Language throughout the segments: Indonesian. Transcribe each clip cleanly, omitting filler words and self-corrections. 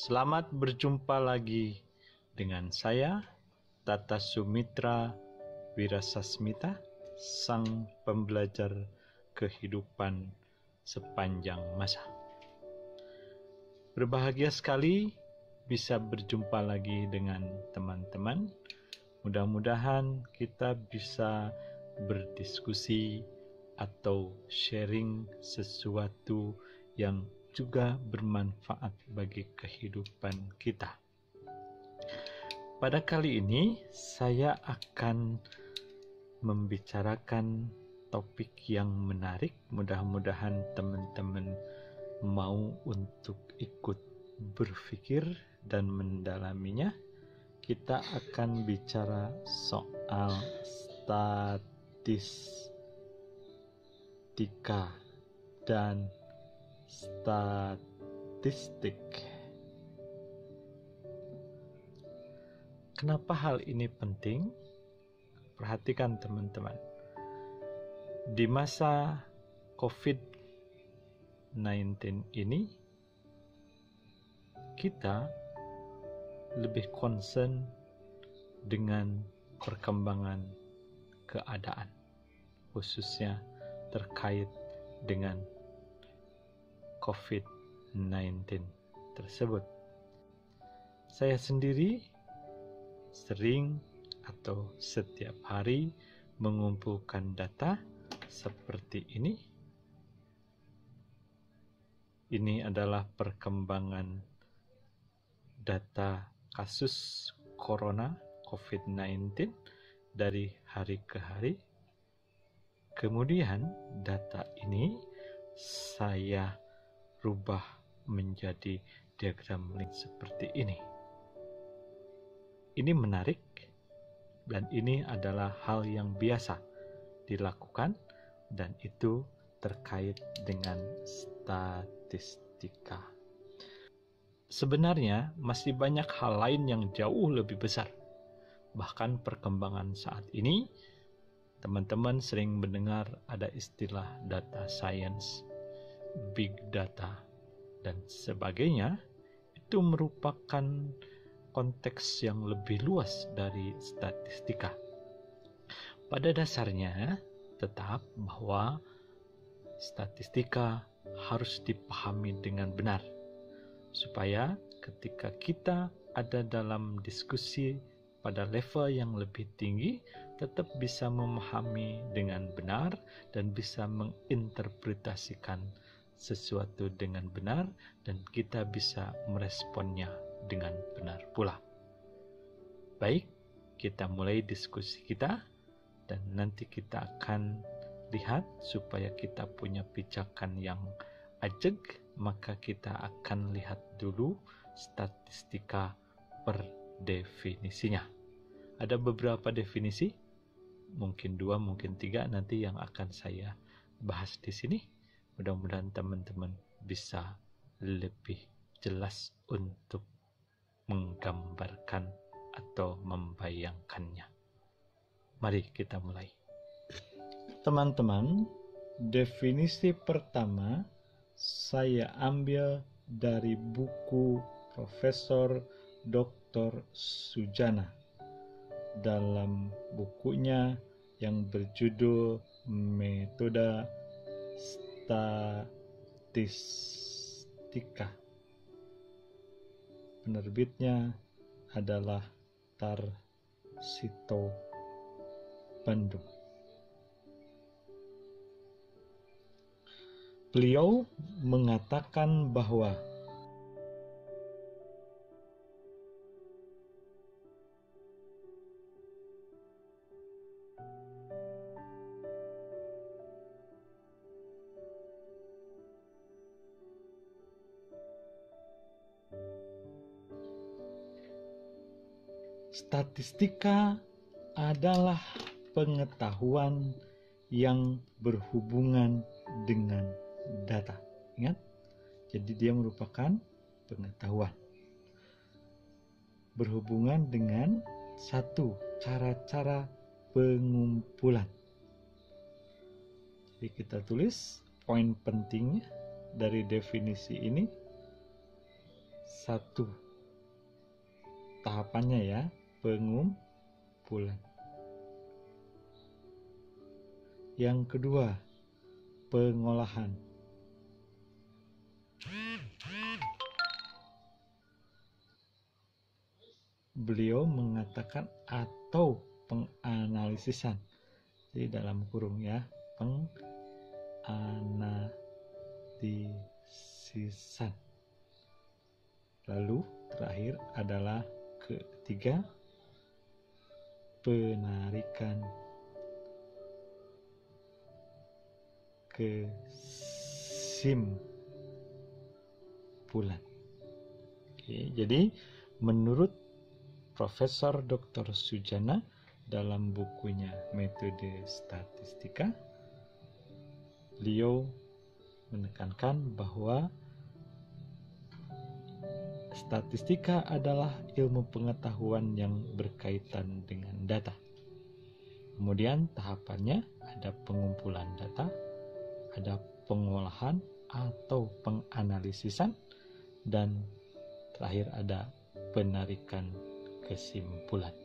Selamat berjumpa lagi dengan saya, Tata Sumitra Wirasasmita, sang pembelajar kehidupan sepanjang masa. Berbahagia sekali bisa berjumpa lagi dengan teman-teman. Mudah-mudahan kita bisa berdiskusi atau sharing sesuatu yang juga bermanfaat bagi kehidupan kita. Pada kali ini saya akan membicarakan topik yang menarik. Mudah-mudahan teman-teman mau untuk ikut berpikir dan mendalaminya. Kita akan bicara soal statistika dan statistik. Kenapa hal ini penting? Perhatikan teman-teman. Di masa COVID-19 ini, kita lebih concern dengan perkembangan keadaan, khususnya terkait dengan COVID-19 tersebut. Saya sendiri sering atau setiap hari mengumpulkan data seperti ini. Ini adalah perkembangan data kasus corona COVID-19 dari hari ke hari. Kemudian data ini saya rubah menjadi diagram link seperti ini. Ini menarik dan ini adalah hal yang biasa dilakukan dan itu terkait dengan statistika. Sebenarnya masih banyak hal lain yang jauh lebih besar. Bahkan perkembangan saat ini, teman-teman sering mendengar ada istilah data science, big data, dan sebagainya. Itu merupakan konteks yang lebih luas dari statistika. Pada dasarnya, tetap bahwa statistika harus dipahami dengan benar, supaya ketika kita ada dalam diskusi pada level yang lebih tinggi, tetap bisa memahami dengan benar dan bisa menginterpretasikan sesuatu dengan benar dan kita bisa meresponnya dengan benar pula. Baik, kita mulai diskusi kita dan nanti kita akan lihat supaya kita punya pijakan yang ajeg, maka kita akan lihat dulu statistika per definisinya. Ada beberapa definisi, mungkin 2, mungkin 3 nanti yang akan saya bahas di sini. Mudah-mudahan teman-teman bisa lebih jelas untuk menggambarkan atau membayangkannya. Mari kita mulai. Teman-teman, definisi pertama saya ambil dari buku Profesor Dr. Sujana dalam bukunya yang berjudul Metode Statistika. Penerbitnya adalah Tarsito Bandung. Beliau mengatakan bahwa statistika adalah pengetahuan yang berhubungan dengan data. Ingat? Jadi dia merupakan pengetahuan berhubungan dengan satu cara-cara pengumpulan. Jadi kita tulis poin pentingnya dari definisi ini. Satu, tahapannya ya, pengumpulan. Yang kedua, pengolahan. Beliau mengatakan atau penganalisisan. Jadi dalam kurung ya, penganalisisan. Lalu terakhir adalah ketiga, penarikan kesimpulan. Oke, jadi menurut Profesor Dr. Sujana dalam bukunya Metode Statistika, beliau menekankan bahwa statistika adalah ilmu pengetahuan yang berkaitan dengan data. Kemudian tahapannya ada pengumpulan data, ada pengolahan atau penganalisisan, dan terakhir ada penarikan kesimpulan.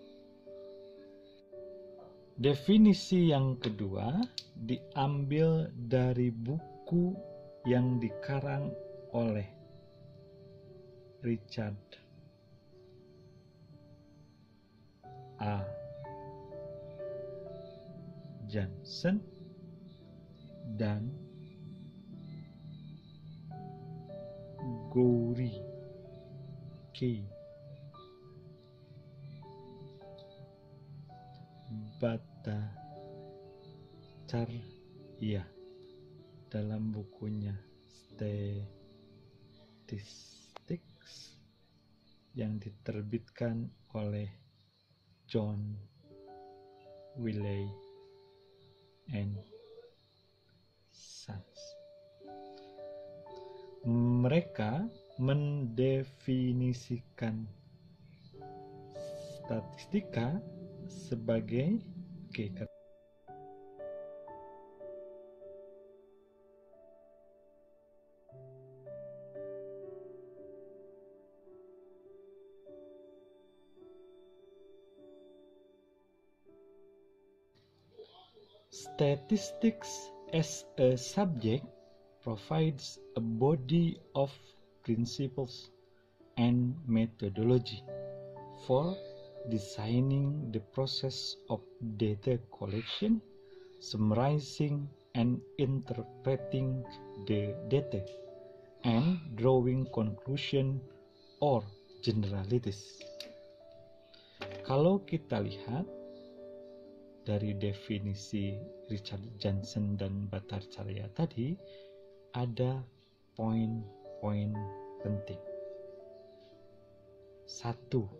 Definisi yang kedua diambil dari buku yang dikarang oleh Richard A. Johnson dan Gowri K. Bhattacharya dalam bukunya Statistics yang diterbitkan oleh John Wiley and Sons. Mereka mendefinisikan statistika sebagai statistics as a subject provides a body of principles and methodology for designing the process of data collection, summarizing and interpreting the data, and drawing conclusion or generalities. Kalau kita lihat dari definisi Richard Johnson dan Bhattacharya tadi, ada poin-poin penting. Satu,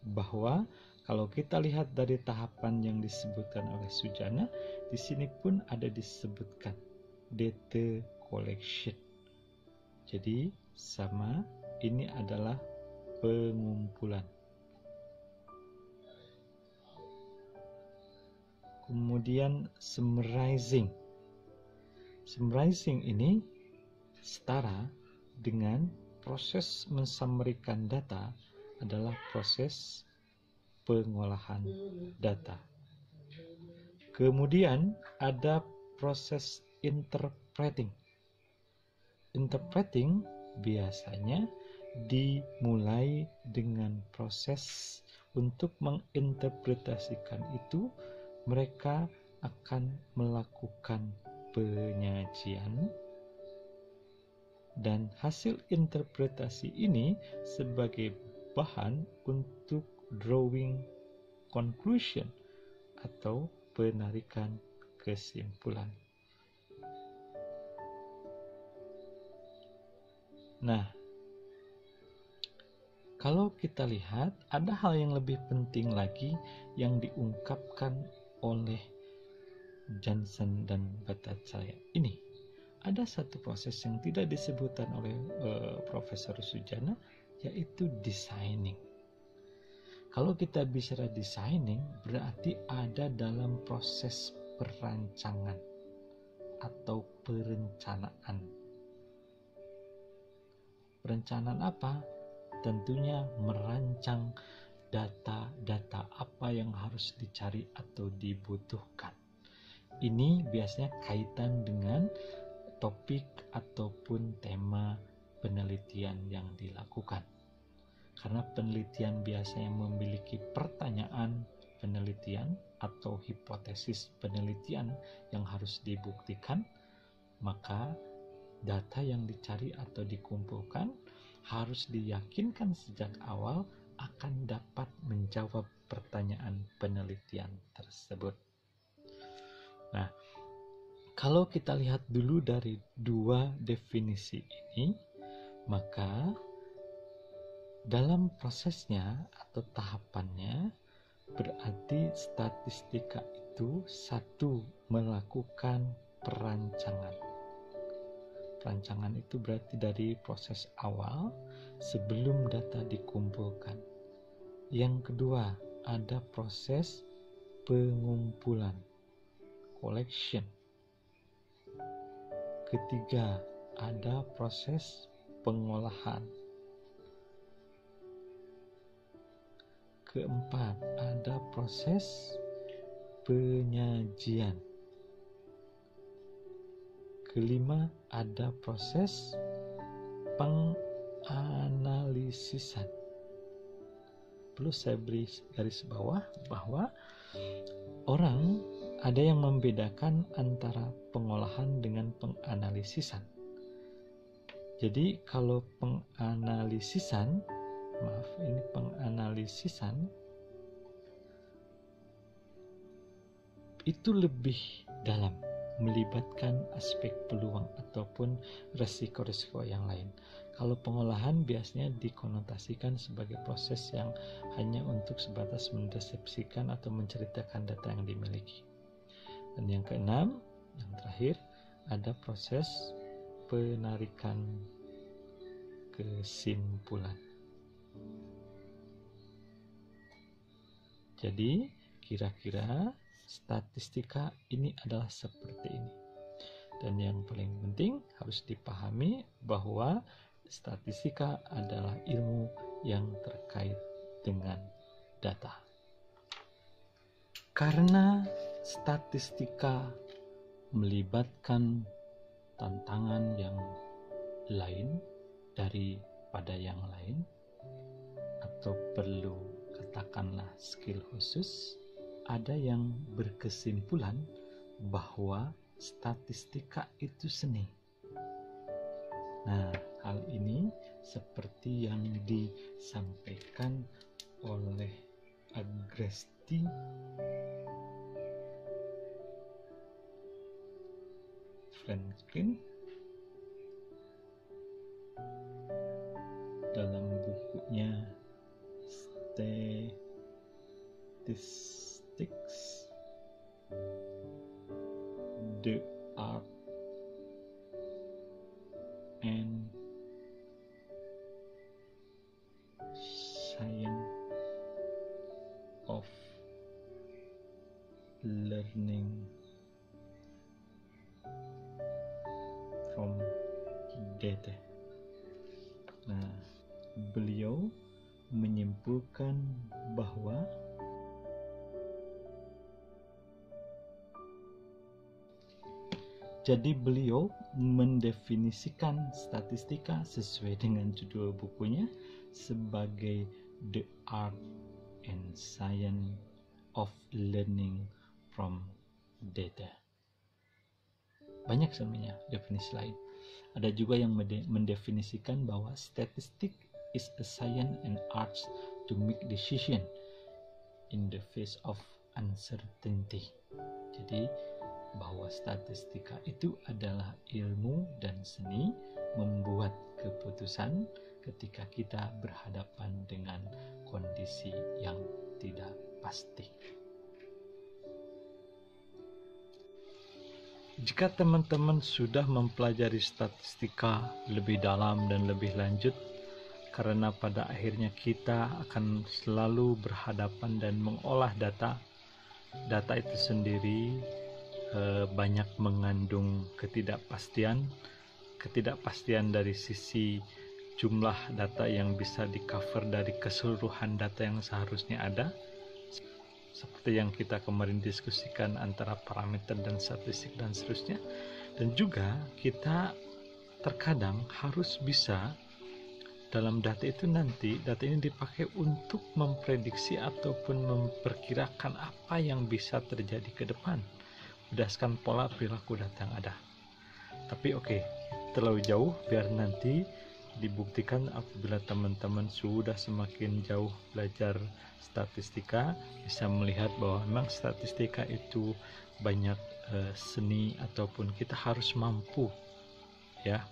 bahwa kalau kita lihat dari tahapan yang disebutkan oleh Sujana, di sini pun ada disebutkan data collection. Jadi sama, ini adalah pengumpulan. Kemudian summarizing. Summarizing ini setara dengan proses mensummarikan data adalah proses pengolahan data. Kemudian ada proses interpreting. Interpreting biasanya dimulai dengan proses untuk menginterpretasikan itu. Mereka akan melakukan penyajian dan hasil interpretasi ini sebagai bahan untuk drawing conclusion atau penarikan kesimpulan. Nah, kalau kita lihat ada hal yang lebih penting lagi yang diungkapkan oleh Johnson dan Bhattacharya ini. Ada satu proses yang tidak disebutkan oleh Profesor Sujana, yaitu designing. Kalau kita bicara designing, berarti ada dalam proses perancangan atau perencanaan. Perencanaan apa? Tentunya merancang data-data apa yang harus dicari atau dibutuhkan. Ini biasanya kaitan dengan topik ataupun tema penelitian yang dilakukan. Karena penelitian biasanya memiliki pertanyaan penelitian atau hipotesis penelitian yang harus dibuktikan, maka data yang dicari atau dikumpulkan harus diyakinkan sejak awal akan dapat menjawab pertanyaan penelitian tersebut. Nah, kalau kita lihat dulu dari dua definisi ini, maka dalam prosesnya atau tahapannya berarti statistika itu satu, melakukan perancangan. Perancangan itu berarti dari proses awal sebelum data dikumpulkan. Yang kedua, ada proses pengumpulan, collection. Ketiga, ada proses pengolahan. Keempat, ada proses penyajian. Kelima, ada proses penganalisisan. Perlu saya beri garis bawah bahwa orang ada yang membedakan antara pengolahan dengan penganalisisan. Jadi kalau penganalisisan itu lebih dalam, melibatkan aspek peluang ataupun resiko-resiko yang lain. Kalau pengolahan biasanya dikonotasikan sebagai proses yang hanya untuk sebatas mendeskripsikan atau menceritakan data yang dimiliki. Dan yang keenam, yang terakhir, ada proses penarikan kesimpulan. Jadi, kira-kira statistika ini adalah seperti ini. Dan yang paling penting harus dipahami bahwa statistika adalah ilmu yang terkait dengan data. Karena statistika melibatkan tantangan yang lain daripada yang lain, atau perlu katakanlah skill khusus, ada yang berkesimpulan bahwa statistika itu seni. Nah, hal ini seperti yang disampaikan oleh Agresti Franklin dalam bukunya Statistics, The Art and Science of Learning from Data. Nah, beliau menyimpulkan bahwa beliau mendefinisikan statistika sesuai dengan judul bukunya sebagai The Art and Science of Learning from Data. Banyak sebenarnya definisi lain. Ada juga yang mendefinisikan bahwa statistik is a science and arts to make decision in the face of uncertainty. Jadi bahwa statistika itu adalah ilmu dan seni membuat keputusan ketika kita berhadapan dengan kondisi yang tidak pasti. Jika teman-teman sudah mempelajari statistika lebih dalam dan lebih lanjut, karena pada akhirnya kita akan selalu berhadapan dan mengolah data itu sendiri banyak mengandung ketidakpastian dari sisi jumlah data yang bisa di-cover dari keseluruhan data yang seharusnya ada, seperti yang kita kemarin diskusikan antara parameter dan statistik dan seterusnya. Dan juga kita terkadang harus bisa dalam data itu nanti, data ini dipakai untuk memprediksi ataupun memperkirakan apa yang bisa terjadi ke depan berdasarkan pola perilaku data yang ada. Tapi terlalu jauh, biar nanti dibuktikan apabila teman-teman sudah semakin jauh belajar statistika, bisa melihat bahwa memang statistika itu banyak seni, ataupun kita harus mampu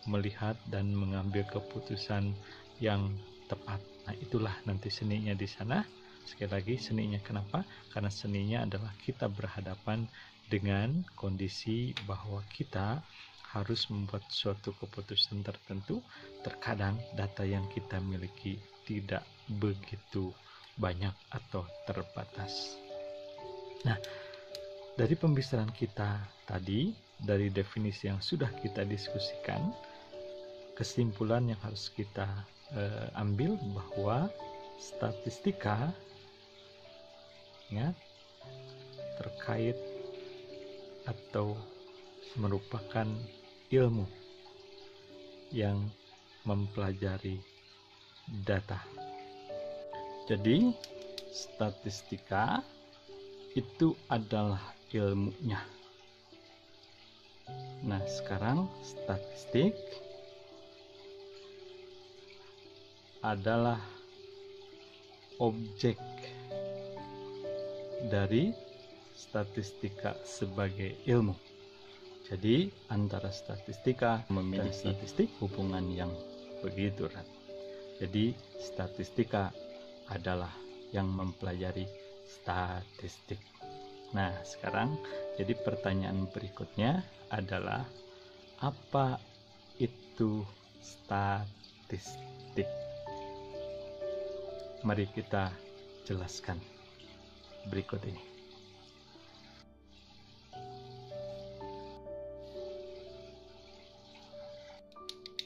melihat dan mengambil keputusan yang tepat. Nah, itulah nanti seninya di sana. Sekali lagi, seninya kenapa? Karena seninya adalah kita berhadapan dengan kondisi bahwa kita harus membuat suatu keputusan tertentu. Terkadang data yang kita miliki tidak begitu banyak atau terbatas. Nah, dari pembicaraan kita tadi, dari definisi yang sudah kita diskusikan, kesimpulan yang harus kita ambil bahwa statistika terkait atau merupakan ilmu yang mempelajari data. Jadi statistika itu adalah ilmunya. Nah, sekarang statistik adalah objek dari statistika sebagai ilmu. Jadi antara statistika memiliki statistik hubungan yang begitu erat. Jadi statistika adalah yang mempelajari statistik. Nah, sekarang jadi pertanyaan berikutnya adalah, apa itu statistik? Mari kita jelaskan berikut ini.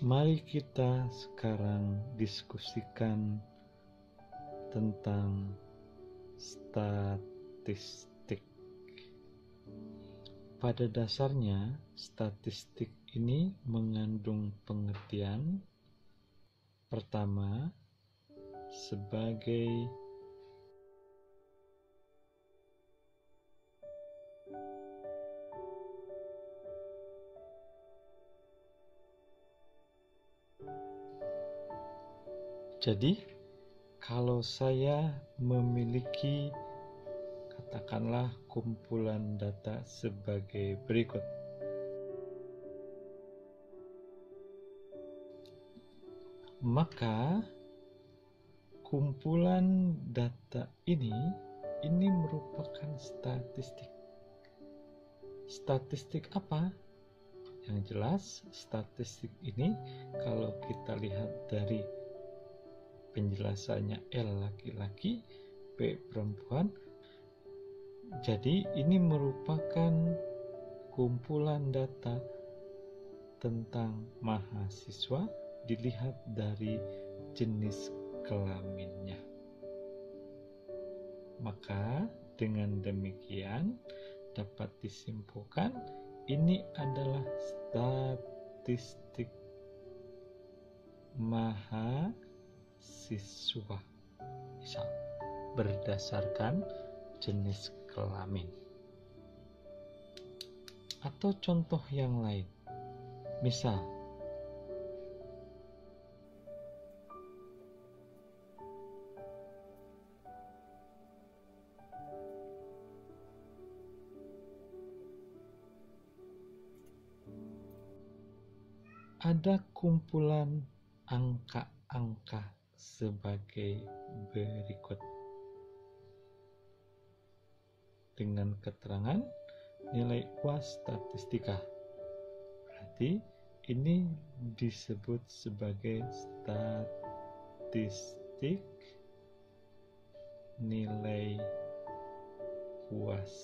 Mari kita sekarang diskusikan tentang statistik. Pada dasarnya, statistik ini mengandung pengertian pertama sebagai jadi kalau saya memiliki katakanlah kumpulan data sebagai berikut. Maka kumpulan data ini merupakan statistik. Statistik apa? Yang jelas, statistik ini kalau kita lihat dari penjelasannya L laki-laki, P perempuan. Jadi ini merupakan kumpulan data tentang mahasiswa dilihat dari jenis kelaminnya. Maka dengan demikian dapat disimpulkan ini adalah statistik mahasiswa, misal berdasarkan jenis kelamin. Atau contoh yang lain, misal ada kumpulan angka-angka sebagai berikut dengan keterangan nilai UAS statistika. Berarti ini disebut sebagai statistik nilai UAS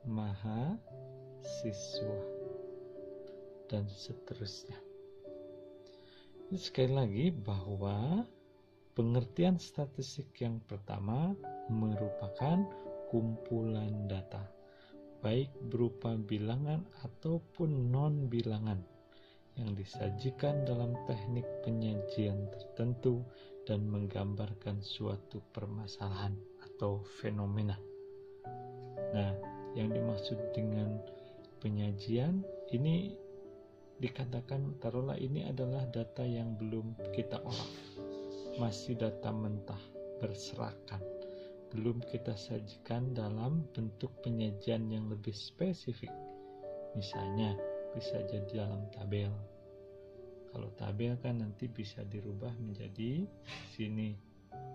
mahasiswa dan seterusnya. Sekali lagi bahwa pengertian statistik yang pertama merupakan kumpulan data, baik berupa bilangan ataupun non-bilangan, yang disajikan dalam teknik penyajian tertentu dan menggambarkan suatu permasalahan atau fenomena. Nah, yang dimaksud dengan penyajian ini dikatakan, taruhlah ini adalah data yang belum kita olah, masih data mentah, berserakan, belum kita sajikan dalam bentuk penyajian yang lebih spesifik. Misalnya bisa jadi dalam tabel. Kalau tabel kan nanti bisa dirubah menjadi sini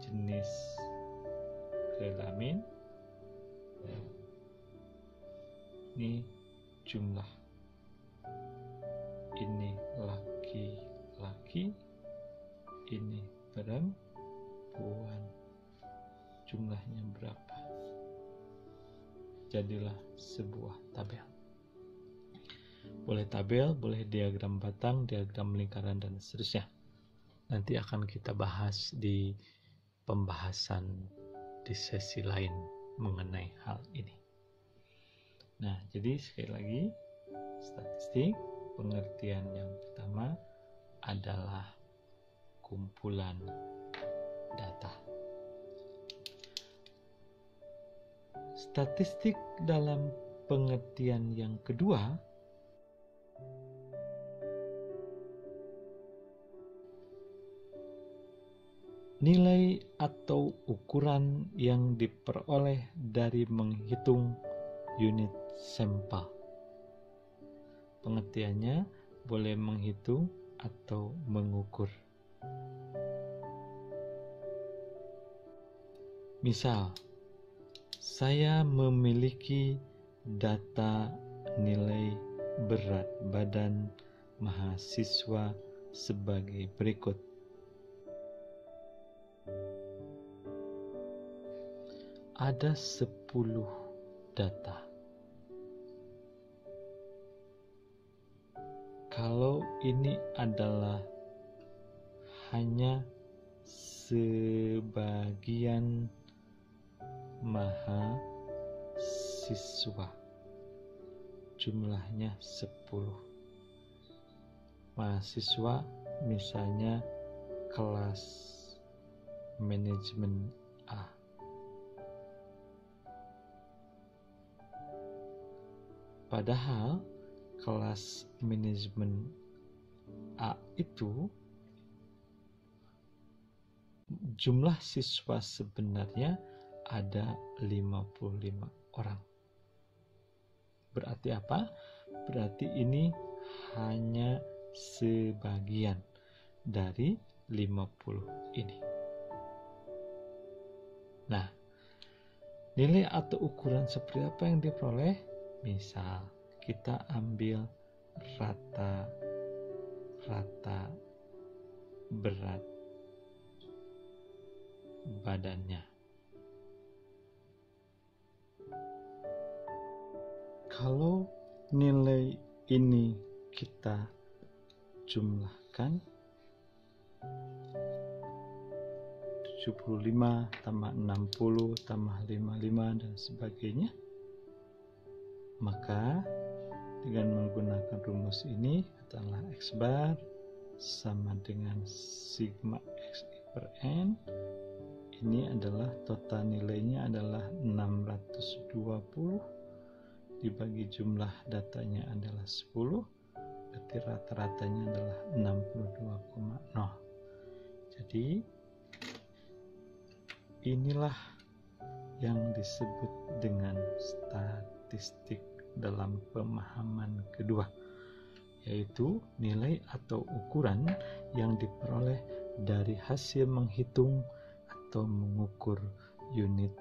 jenis kelamin, ini jumlah, ini laki-laki, ini perempuan, jumlahnya berapa. Jadilah sebuah tabel. Boleh tabel, boleh diagram batang, diagram lingkaran, dan seterusnya. Nanti akan kita bahas di pembahasan di sesi lain mengenai hal ini. Nah, jadi sekali lagi, statistik pengertian yang pertama adalah kumpulan data. Statistik dalam pengertian yang kedua nilai atau ukuran yang diperoleh dari menghitung unit sampel. Pengertiannya boleh menghitung atau mengukur. Misal, saya memiliki data nilai berat badan mahasiswa sebagai berikut. Ada 10 data. Kalau ini adalah hanya sebagian mahasiswa, jumlahnya 10. Mahasiswa misalnya kelas manajemen A. Padahal kelas manajemen A itu jumlah siswa sebenarnya ada 55 orang. Berarti apa? Berarti ini hanya sebagian dari 50 ini. Nah, nilai atau ukuran seperti apa yang diperoleh? Misal, kita ambil rata berat badannya. Kalau nilai ini kita jumlahkan, 75 tambah 60 tambah 55 dan sebagainya, maka dengan menggunakan rumus ini, katakanlah X bar sama dengan sigma X per N. Ini adalah total nilainya adalah 620 dibagi jumlah datanya adalah 10, berarti rata-ratanya adalah 62,0. Jadi inilah yang disebut dengan statistik dalam pemahaman kedua, yaitu nilai atau ukuran yang diperoleh dari hasil menghitung atau mengukur unit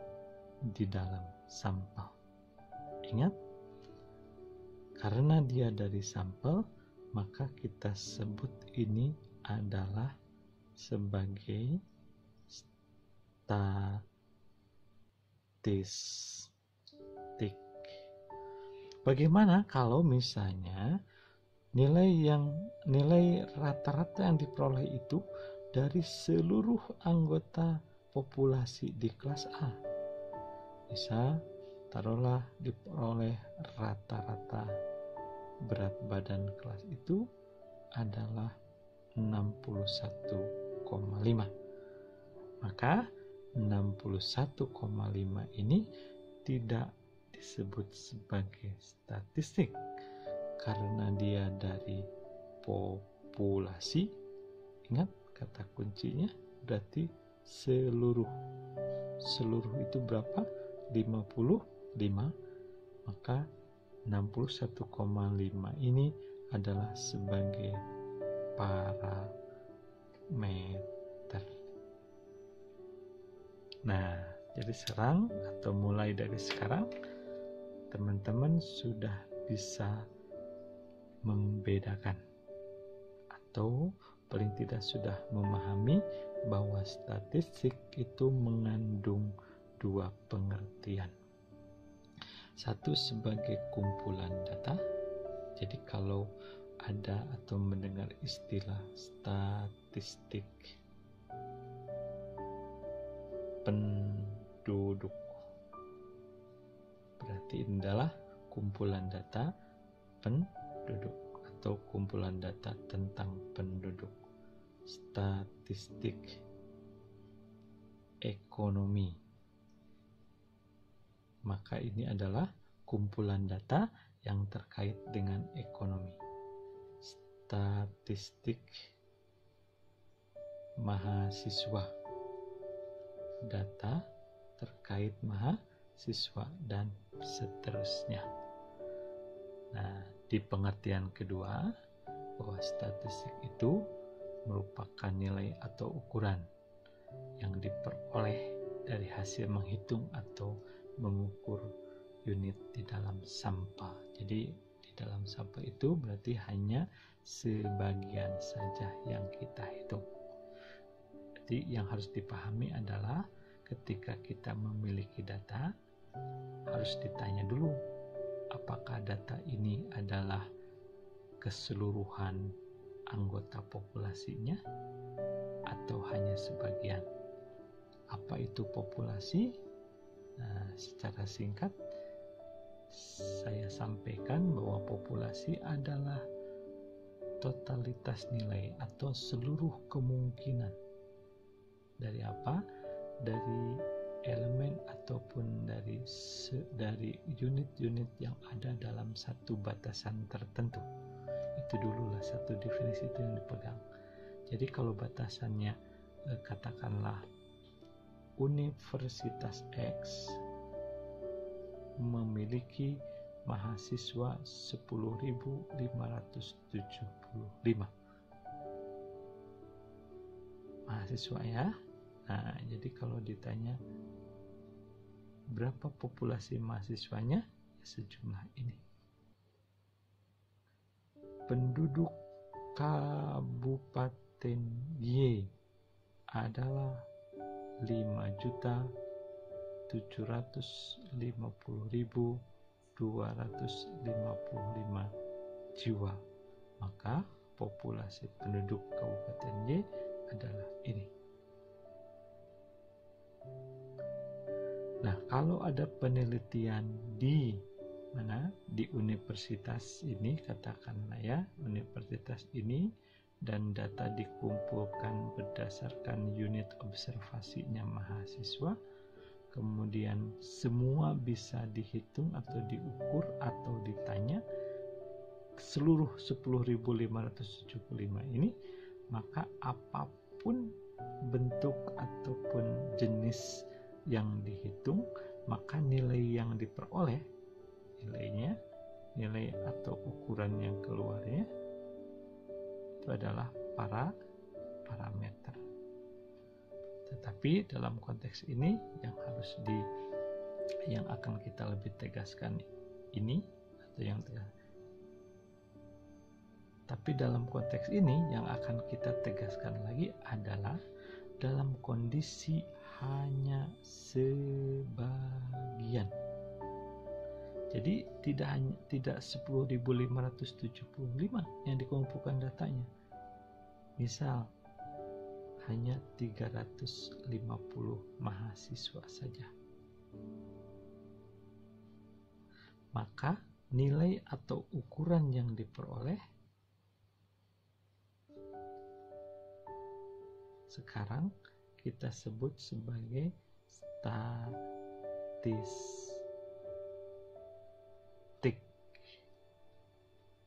di dalam sampel. Ingat, karena dia dari sampel, maka kita sebut ini adalah sebagai statistik. Bagaimana kalau misalnya nilai rata-rata yang diperoleh itu dari seluruh anggota populasi di kelas A. Bisa taruhlah diperoleh rata-rata berat badan kelas itu adalah 61,5. Maka 61,5 ini tidak disebut sebagai statistik karena dia dari populasi. Ingat kata kuncinya berarti seluruh itu berapa? 55. Maka 61,5 ini adalah sebagai parameter. Nah, jadi mulai dari sekarang teman-teman sudah bisa membedakan atau paling tidak sudah memahami bahwa statistik itu mengandung dua pengertian. Satu sebagai kumpulan data. Jadi kalau ada atau mendengar istilah statistik penduduk, berarti ini adalah kumpulan data penduduk atau kumpulan data tentang penduduk. Statistik ekonomi, maka ini adalah kumpulan data yang terkait dengan ekonomi. Statistik mahasiswa, data terkait mahasiswa dan seterusnya. Nah, di pengertian kedua bahwa statistik itu merupakan nilai atau ukuran yang diperoleh dari hasil menghitung atau mengukur unit di dalam sampel. Jadi di dalam sampel itu berarti hanya sebagian saja yang kita hitung. Jadi yang harus dipahami adalah ketika kita memiliki data, harus ditanya dulu apakah data ini adalah keseluruhan anggota populasinya atau hanya sebagian. Apa itu populasi? Nah, secara singkat saya sampaikan bahwa populasi adalah totalitas nilai atau seluruh kemungkinan dari apa? Dari elemen ataupun dari unit-unit yang ada dalam satu batasan tertentu. Itu dululah satu definisi itu yang dipegang. Jadi kalau batasannya katakanlah Universitas X memiliki mahasiswa 10.575 mahasiswa ya. Nah, jadi kalau ditanya berapa populasi mahasiswanya, ya sejumlah ini. Penduduk Kabupaten Y adalah 5.750.255 jiwa. Maka populasi penduduk Kabupaten Y adalah ini. Nah, kalau ada penelitian di mana? Di universitas ini, katakanlah ya, universitas ini, dan data dikumpulkan berdasarkan unit observasinya mahasiswa, kemudian semua bisa dihitung atau diukur atau ditanya seluruh 10.575 ini, maka apapun bentuk ataupun jenis yang dihitung, maka nilai yang diperoleh, nilai atau ukuran yang keluarnya itu adalah parameter. Tetapi dalam konteks ini yang akan kita lebih tegaskan ini atau yang tegas. Tapi dalam konteks ini yang akan kita tegaskan lagi adalah dalam kondisi hanya sebagian. Jadi tidak 10.575 yang dikumpulkan datanya. Misal hanya 350 mahasiswa saja. Maka nilai atau ukuran yang diperoleh sekarang kita sebut sebagai statistik.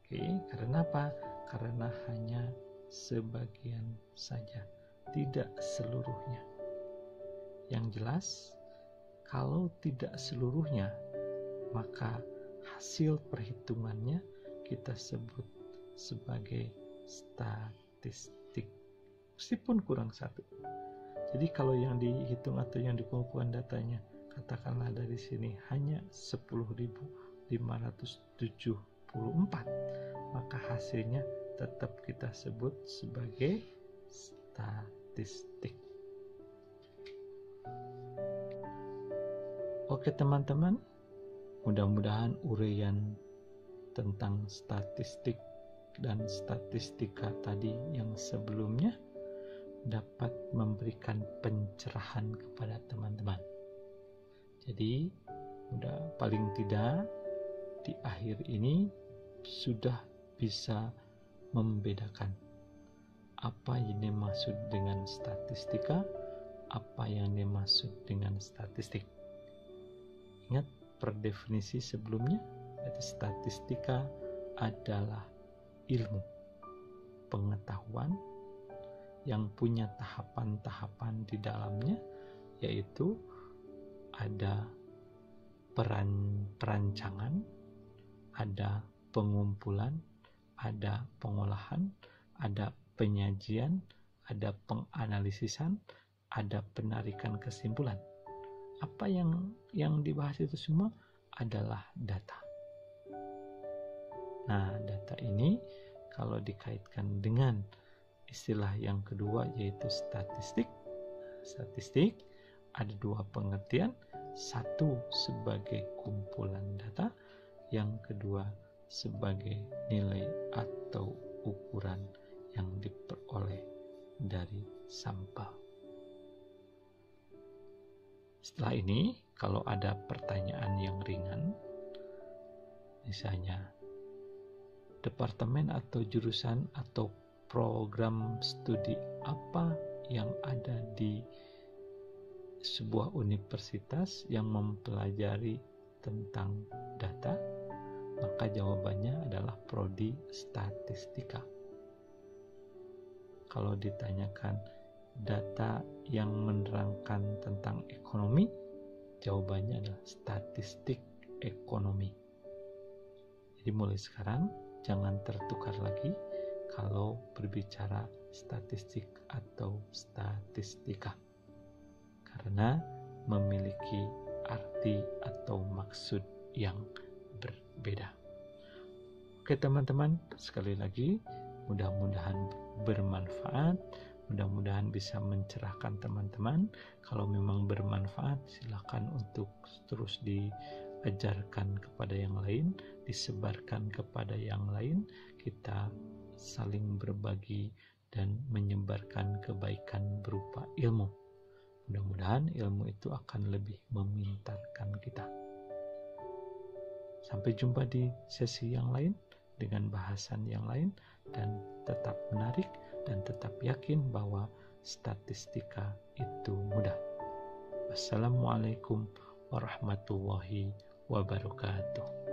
Oke, karena apa? Karena hanya sebagian saja, tidak seluruhnya. Yang jelas, kalau tidak seluruhnya, maka hasil perhitungannya kita sebut sebagai statistik, meskipun kurang satu. Jadi kalau yang dihitung atau yang dikumpulkan datanya, katakanlah dari sini hanya 10.574, maka hasilnya tetap kita sebut sebagai statistik. Oke teman-teman, mudah-mudahan uraian tentang statistik dan statistika tadi yang sebelumnya dapat memberikan pencerahan kepada teman-teman. Jadi, paling tidak di akhir ini sudah bisa membedakan apa yang dimaksud dengan statistika, apa yang dimaksud dengan statistik. Ingat per definisi sebelumnya, yaitu statistika adalah ilmu pengetahuan yang punya tahapan-tahapan di dalamnya, yaitu ada perancangan, ada pengumpulan, ada pengolahan, ada penyajian, ada penganalisisan, ada penarikan kesimpulan. Apa yang dibahas itu semua adalah data. Nah, data ini kalau dikaitkan dengan istilah yang kedua yaitu statistik. Statistik ada dua pengertian, satu sebagai kumpulan data, yang kedua sebagai nilai atau ukuran yang diperoleh dari sampel. Setelah ini, kalau ada pertanyaan yang ringan, misalnya departemen atau jurusan atau program studi apa yang ada di sebuah universitas yang mempelajari tentang data, maka jawabannya adalah prodi statistika. Kalau ditanyakan data yang menerangkan tentang ekonomi, jawabannya adalah statistik ekonomi. Jadi mulai sekarang jangan tertukar lagi kalau berbicara statistik atau statistika, karena memiliki arti atau maksud yang berbeda. Oke teman-teman, sekali lagi mudah-mudahan bermanfaat, mudah-mudahan bisa mencerahkan teman-teman. Kalau memang bermanfaat, silakan untuk terus diajarkan kepada yang lain, disebarkan kepada yang lain. Kita saling berbagi dan menyebarkan kebaikan berupa ilmu. Mudah-mudahan ilmu itu akan lebih memintarkan kita. Sampai jumpa di sesi yang lain dengan bahasan yang lain, dan tetap menarik dan tetap yakin bahwa statistika itu mudah. Wassalamualaikum warahmatullahi wabarakatuh.